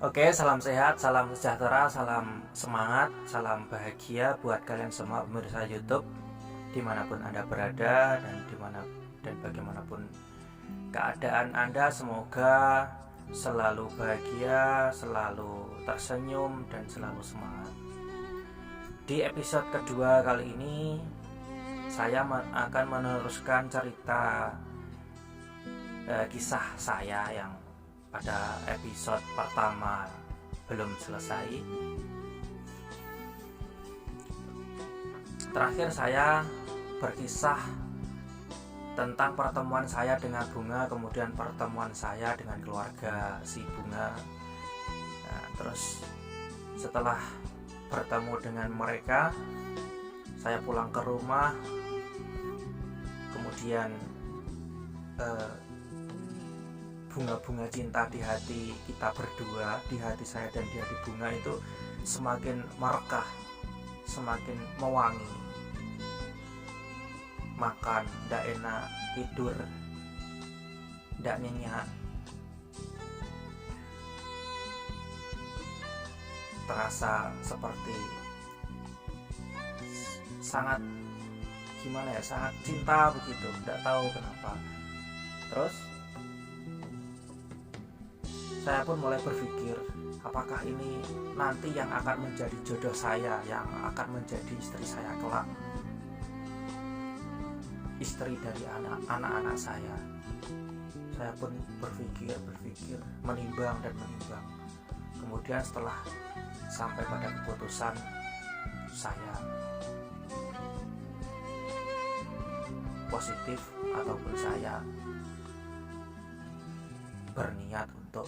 Oke, salam sehat, salam sejahtera, salam semangat, salam bahagia buat kalian semua pemirsa YouTube dimanapun Anda berada dan bagaimanapun keadaan Anda. Semoga selalu bahagia, selalu tersenyum, dan selalu semangat. Di episode kedua kali ini saya akan meneruskan cerita kisah saya yang pada episode pertama belum selesai. Terakhir saya berkisah tentang pertemuan saya dengan Bunga, kemudian pertemuan saya dengan keluarga si Bunga. Nah, terus setelah bertemu dengan mereka, saya pulang ke rumah, kemudian bunga-bunga cinta di hati kita berdua, di hati saya dan di hati Bunga itu semakin merekah, semakin mewangi. Makan ndak enak, tidur ndak nyenyak, terasa seperti sangat sangat cinta begitu, ndak tahu kenapa. Terus saya pun mulai berpikir, apakah ini nanti yang akan menjadi jodoh saya, yang akan menjadi istri saya kelak, istri dari anak-anak saya. Saya pun berpikir, menimbang dan menimbang. Kemudian setelah sampai pada keputusan, saya positif ataupun saya berniat untuk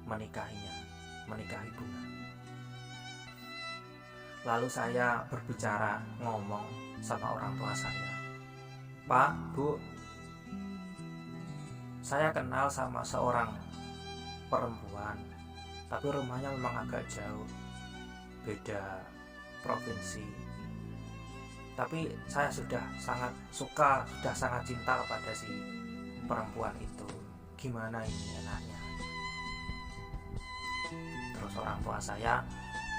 menikahi Bunga. Lalu saya berbicara, ngomong sama orang tua saya, Pak, Bu, saya kenal sama seorang perempuan, tapi rumahnya memang agak jauh, beda provinsi. Tapi saya sudah sangat suka, sudah sangat cinta kepada si perempuan itu. Gimana ini enaknya? Terus orang tua saya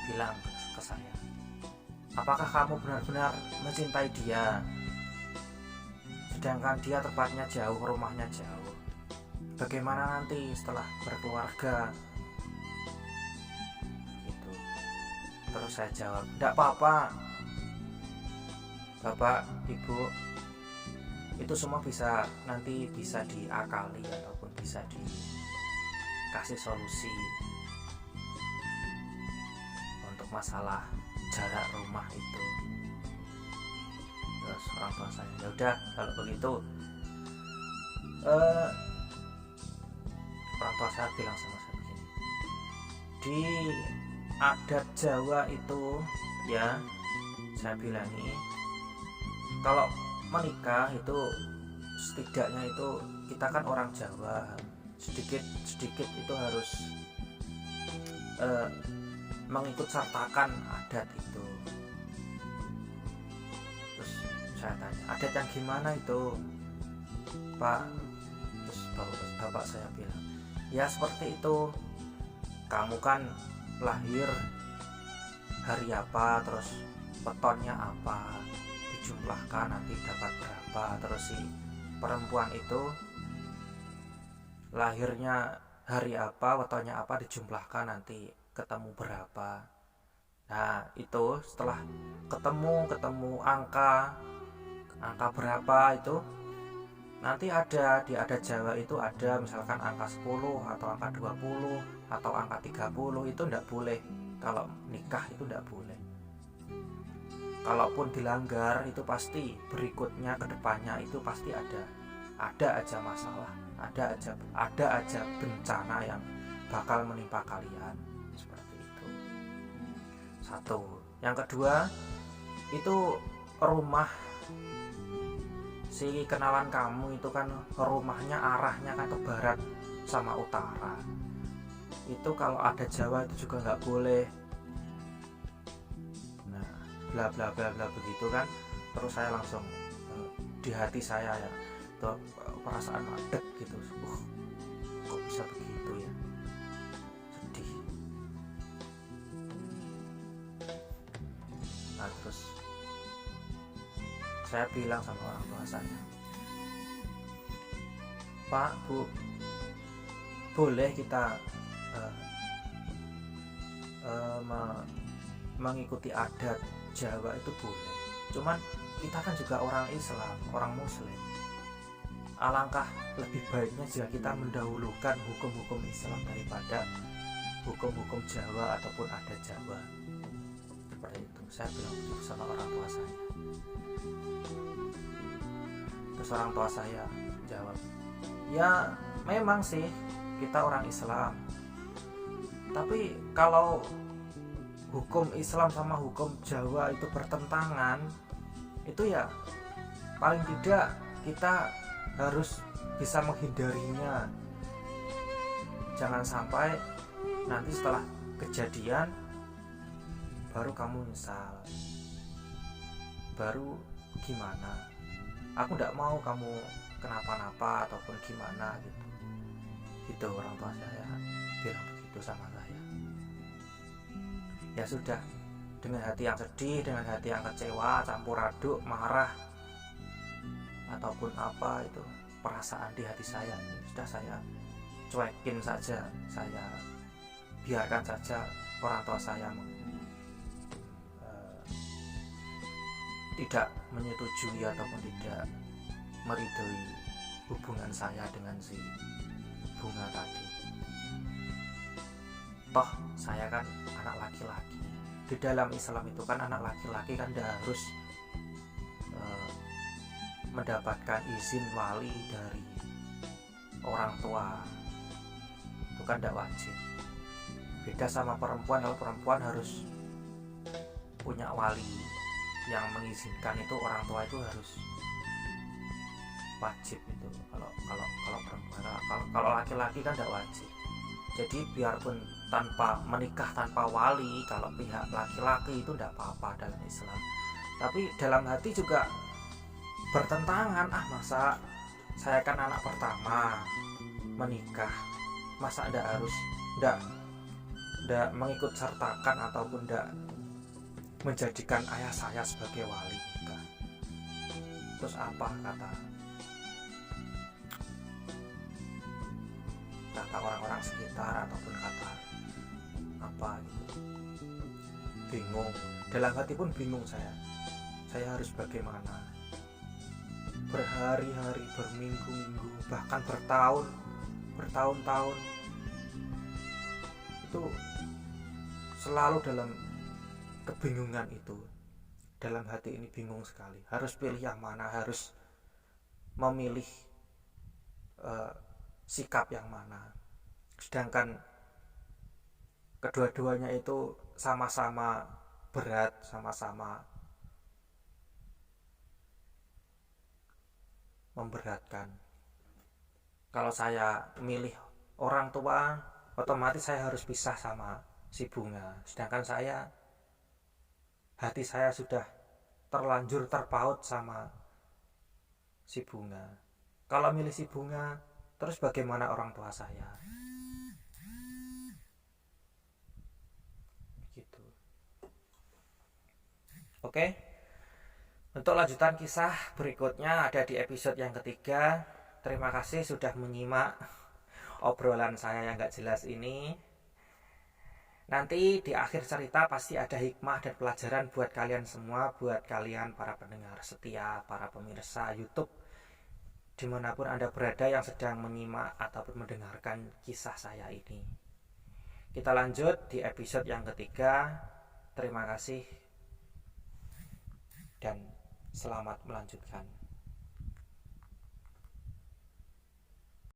bilang ke saya, apakah kamu benar-benar mencintai dia? Sedangkan dia tempatnya jauh, rumahnya jauh. Bagaimana nanti setelah berkeluarga? Gitu. Terus saya jawab, tidak apa-apa, Bapak, Ibu, itu semua nanti bisa diakali ataupun bisa dikasih solusi untuk masalah jarak rumah itu. Terus orang tua saya, ya udah kalau begitu, orang tua saya bilang sama saya begini, di adat Jawa itu ya, saya bilangi, kalau menikah itu setidaknya itu kita kan orang Jawa, sedikit itu harus mengikut sertakan adat itu. Terus saya tanya, adat yang gimana itu, Pak? Terus bapak saya bilang, ya seperti itu, kamu kan lahir hari apa, terus wetonnya apa, dijumlahkan nanti dapat berapa. Terus si perempuan itu lahirnya hari apa, wetonnya apa, dijumlahkan nanti ketemu berapa. Nah itu setelah ketemu angka berapa itu, nanti ada di adat Jawa itu ada misalkan angka 10 atau angka 20 atau angka 30. Itu enggak boleh, kalau nikah itu enggak boleh. Kalaupun dilanggar itu pasti berikutnya ke depannya itu pasti ada aja masalah, ada aja bencana yang bakal menimpa kalian. Seperti itu. Satu. Yang kedua, itu rumah si kenalan kamu itu kan rumahnya arahnya kan ke barat sama utara. Itu kalau ada Jawa itu juga nggak boleh. Nah, bla bla bla bla begitu kan. Terus saya langsung di hati saya ya, tuh perasaan madep gitu. Kok bisa begitu ya? saya bilang sama orang tua saya, Pak, Bu, boleh kita mengikuti adat Jawa itu boleh, cuman kita kan juga orang Islam, orang Muslim. Alangkah lebih baiknya jika kita mendahulukan hukum-hukum Islam daripada hukum-hukum Jawa ataupun adat Jawa. Seperti itu, saya bilang begitu sama orang tua saya. Terus orang tua saya jawab, ya memang sih kita orang Islam, tapi kalau hukum Islam sama hukum Jawa itu bertentangan, itu ya paling tidak kita harus bisa menghindarinya. Jangan sampai nanti setelah kejadian baru kamu nyesal, baru gimana, aku tidak mau kamu kenapa-napa ataupun gimana gitu. Gitu orang tua saya bilang begitu sama saya. Ya sudah, dengan hati yang sedih, dengan hati yang kecewa, campur aduk, marah ataupun apa itu perasaan di hati saya ini, sudah saya cuekin saja, saya biarkan saja orang tua saya tidak menyetujui ataupun tidak meridhoi hubungan saya dengan si bunga tadi. Toh saya kan anak laki-laki, di dalam Islam itu kan anak laki-laki kan tidak harus mendapatkan izin wali dari orang tua, itu kan tidak wajib. Beda sama perempuan, kalau perempuan harus punya wali yang mengizinkan, itu orang tua itu harus wajib itu. Kalau perempuan, kalau laki-laki kan tidak wajib. Jadi biarpun tanpa menikah tanpa wali, kalau pihak laki-laki itu tidak apa-apa dalam Islam. Tapi dalam hati juga bertentangan, masa saya kan anak pertama menikah, masa tidak mengikut sertakan ataupun tidak menjadikan ayah saya sebagai wali nikah. Terus apa kata orang-orang sekitar ataupun kata apa gitu. Bingung, dalam hati pun bingung saya harus bagaimana. Berhari-hari, berminggu-minggu, bahkan bertahun-tahun itu selalu dalam kebingungan itu. Dalam hati ini bingung sekali, harus pilih yang mana, harus memilih sikap yang mana. Sedangkan kedua-duanya itu sama-sama berat, sama-sama memberatkan. Kalau saya milih orang tua, otomatis saya harus pisah sama si bunga. Sedangkan hati saya sudah terlanjur terpaut sama si bunga. Kalau milih si bunga, terus bagaimana orang tua saya? Gitu. Oke. Untuk lanjutan kisah berikutnya ada di episode yang ketiga. Terima kasih sudah menyimak obrolan saya yang gak jelas ini. Nanti di akhir cerita pasti ada hikmah dan pelajaran buat kalian semua, buat kalian para pendengar setia, para pemirsa YouTube dimanapun Anda berada yang sedang menyimak ataupun mendengarkan kisah saya ini. Kita lanjut di episode yang ketiga. Terima kasih dan selamat melanjutkan.